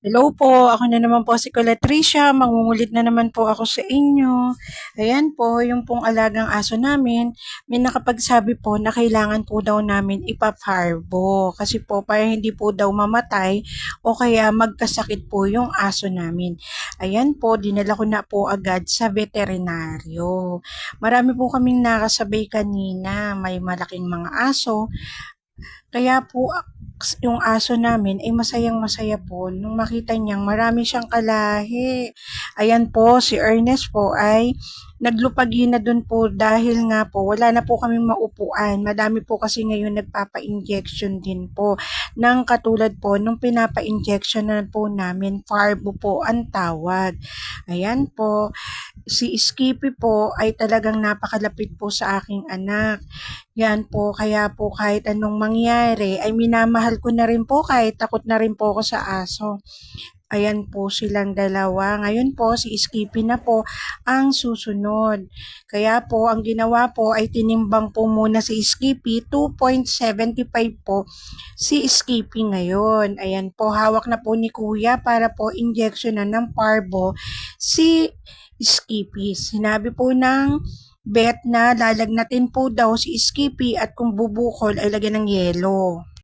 Hello po, ako na naman po si Colatricia, mangungulit na naman po ako sa inyo. Ayan po, yung pong alagang aso namin, may nakapagsabi po na kailangan po daw namin ipaparbo kasi po para hindi po daw mamatay o kaya magkasakit po yung aso namin. Ayan po, dinala ko na po agad sa veterinaryo. Marami po kaming nakasabay kanina, may malaking mga aso, kaya po yung aso namin ay masayang-masaya po nung makita niyang marami siyang kalahi. Ayan po, si Ernest po ay naglupagi na dun po dahil nga po wala na po kaming maupuan. Madami po kasi ngayon nagpapa-injection din po ng katulad po nung pinapa-injection na po namin, Farbo po ang tawag. Ayan po, si Skippy po ay talagang napakalapit po sa aking anak. Yan po, kaya po kahit anong mangyari ay minamahal ko na rin po kahit takot na rin po ako sa aso. Ayan po silang dalawa. Ngayon po, si Skippy na po ang susunod. Kaya po, ang ginawa po ay tinimbang po muna si Skippy. 2.75 po si Skippy ngayon. Ayan po, hawak na po ni Kuya para po injection na ng parbo si Skippy. Sinabi po ng bet na lalagnatin po daw si Skippy at kung bubukol ay lagyan ng yelo.